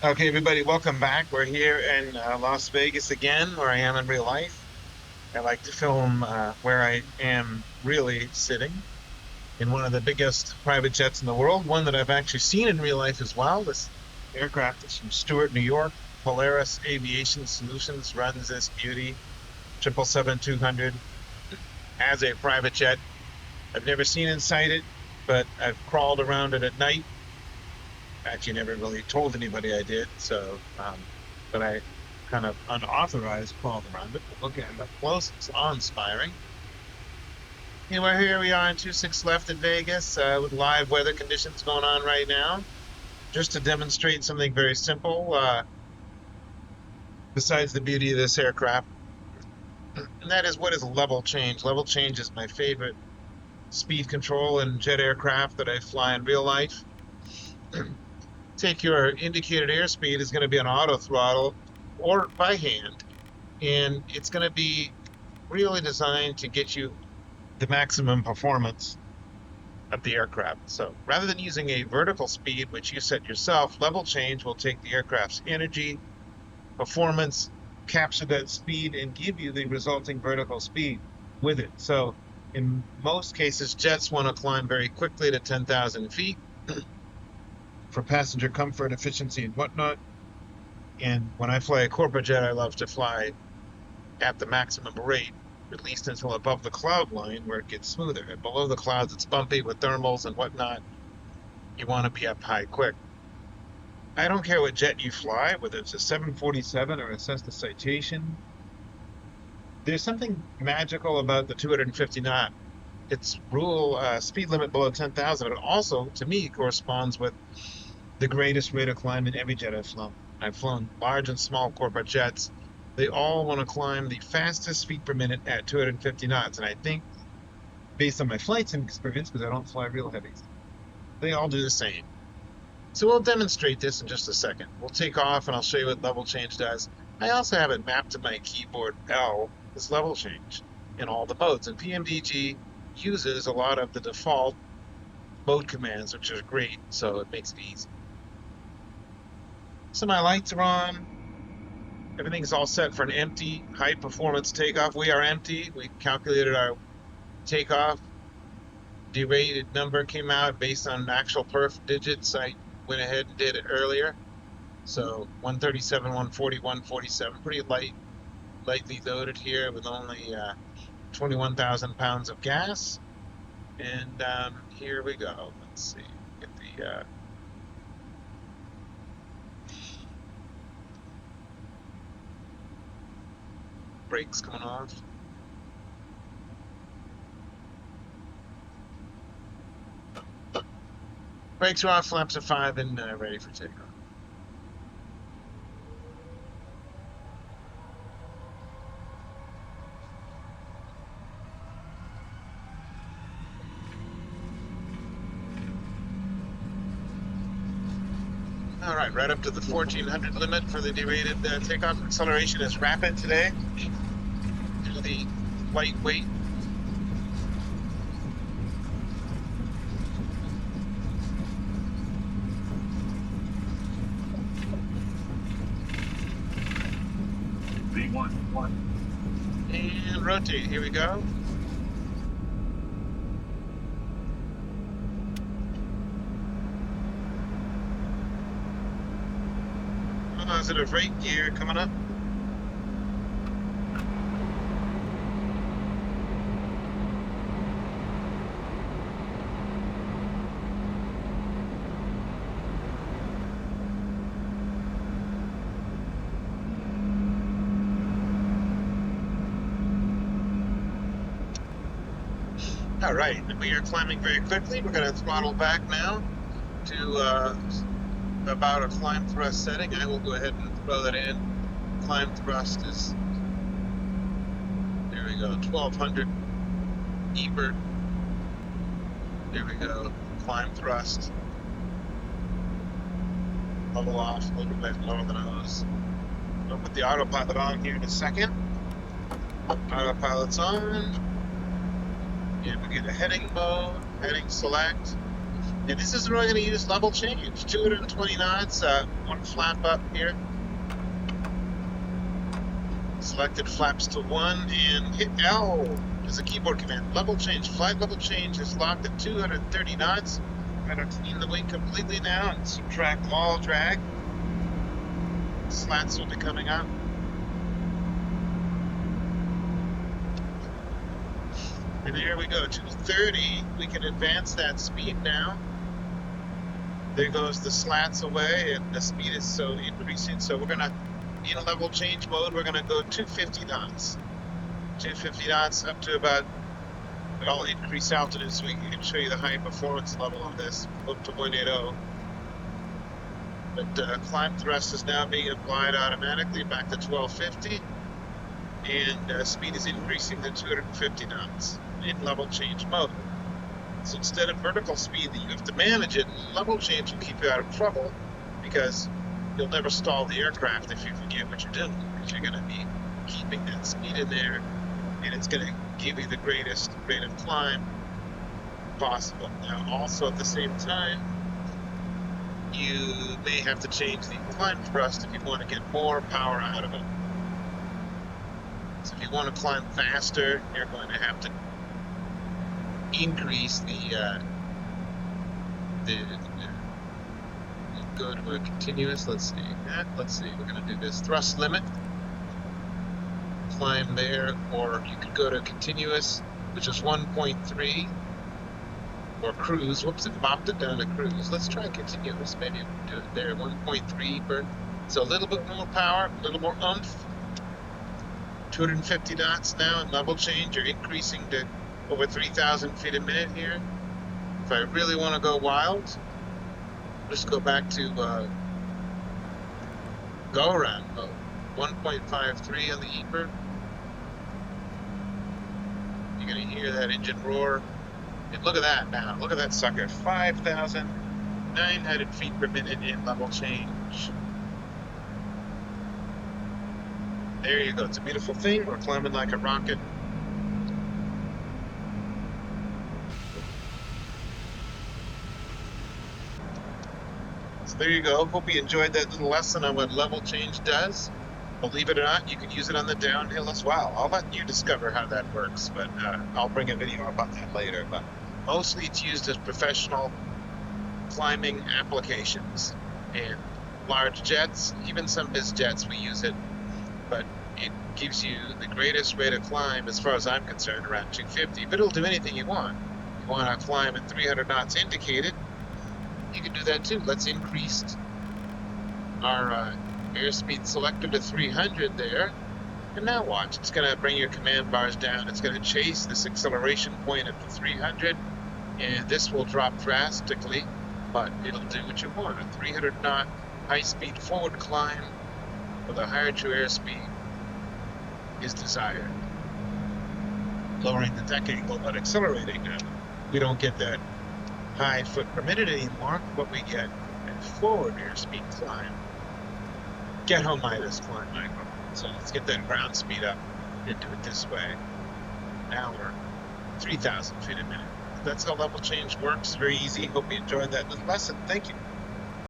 Okay, everybody, welcome back. We're here in Las Vegas again, where I am in real life. I like to film where I am really sitting in one of the biggest private jets in the world, one that I've actually seen in real life as well. This aircraft is from Stewart, New York. Polaris Aviation Solutions runs this beauty, 777-200, as a private jet. I've never seen inside it, but I've crawled around it at night. Actually never really told anybody I did. But I kind of unauthorized crawled around it. But looking at it up close, it's awe-inspiring. Anyway, here we are in 26 left in Vegas with live weather conditions going on right now. Just to demonstrate something very simple, besides the beauty of this aircraft, and that is what is level change. Level change is my favorite speed control in jet aircraft that I fly in real life. Take your indicated airspeed is going to be on auto throttle or by hand, and it's going to be really designed to get you the maximum performance of the aircraft. So rather than using a vertical speed, which you set yourself, level change will take the aircraft's energy, performance, capture that speed, and give you the resulting vertical speed with it. So in most cases, jets want to climb very quickly to 10,000 feet for passenger comfort, efficiency, and whatnot. And when I fly a corporate jet, I love to fly at the maximum rate, at least until above the cloud line where it gets smoother. And below the clouds, it's bumpy with thermals and whatnot. You want to be up high quick. I don't care what jet you fly, whether it's a 747 or a Cessna Citation. There's something magical about the 250 knot. Its rule speed limit below 10,000, but it also, to me, corresponds with the greatest rate of climb in every jet I've flown. I've flown large and small corporate jets. They all want to climb the fastest feet per minute at 250 knots. And I think, based on my Flightsim experience, because I don't fly real heavies, they all do the same. So we'll demonstrate this in just a second. We'll take off and I'll show you what level change does. I also have it mapped to my keyboard L, this level change, in all the modes. And PMDG uses a lot of the default mode commands, which are great, so it makes it easy. So my lights are on. Everything's all set for an empty, high-performance takeoff. We are empty. We calculated our takeoff. Derated number came out based on actual perf digits. I went ahead and did it earlier. So 137, 140, 147. Pretty lightly loaded here with only 21,000 pounds of gas. And here we go. Let's see. Get the brakes coming off. Brakes are off, flaps are 5, and ready for takeoff. All right up to the 1400 limit for the derated takeoff. Acceleration is rapid today due to the lightweight. And rotate. Here we go. Positive rate gear coming up. All right, we are climbing very quickly. We're going to throttle back now to about a climb thrust setting. I will go ahead and throw that in. Climb thrust is, there we go, 1200 Ebert. There we go, climb thrust. Level off, a little bit lower than I was. I'll put the autopilot on here in a second. Autopilot's on. And we get a heading mode, heading select. And this is where I'm going to use level change. 220 knots, one flap up here. Selected flaps to 1 and hit L as a keyboard command. Level change. Flight level change is locked at 230 knots. I'm going to clean the wing completely now and subtract all drag. Slats will be coming up. And there we go, 230. We can advance that speed now. There goes the slats away, and the speed is so increasing. So we're gonna, in level change mode, we're gonna go 250 knots. 250 knots up to about, well, increase altitude so we can show you the high performance level of this, up to 180. But climb thrust is now being applied automatically back to 1250. And speed is increasing to 250 knots in level change mode. So instead of vertical speed that you have to manage it, level change will keep you out of trouble because you'll never stall the aircraft if you forget what you're doing, because you're going to be keeping that speed in there, and it's going to give you the greatest rate of climb possible. Now, also at the same time, you may have to change the climb thrust if you want to get more power out of it. So if you want to climb faster, you're going to have to increase go to a continuous. Let's see. We're going to do this thrust limit. Climb there, or you could go to continuous, which is 1.3, or cruise. Whoops, it popped it down to cruise. Let's try continuous. Maybe we'll do it there. 1.3 burn. So a little bit more power, a little more oomph. 250 knots now in level change. You're increasing to over 3,000 feet a minute here. If I really want to go wild, just go back to go around mode. 1.53 on the E-bird. You're going to hear that engine roar. And look at that now. Look at that sucker. 5,900 feet per minute in level change. There you go. It's a beautiful thing. We're climbing like a rocket. So there you go. Hope you enjoyed that little lesson on what level change does. Believe it or not, you can use it on the downhill as well. I'll let you discover how that works, but I'll bring a video about that later. But mostly it's used as professional climbing applications and large jets, even some biz jets we use it. But it gives you the greatest rate of climb, as far as I'm concerned, around 250. But it'll do anything you want. If you want to climb at 300 knots indicated, you can do that too. Let's increase our airspeed selector to 300 there. And now watch. It's going to bring your command bars down. It's going to chase this acceleration point up to 300. And this will drop drastically, but it'll do what you want. A 300 knot high-speed forward climb with a higher true airspeed is desired. Lowering the deck angle but accelerating now. We don't get that high foot per minute anymore, but we get a forward airspeed climb. Get home Midas climb, Michael. So let's get that ground speed up and do it this way. Now we're 3,000 feet a minute. That's how level change works. Very easy. Hope you enjoyed that little lesson. Thank you.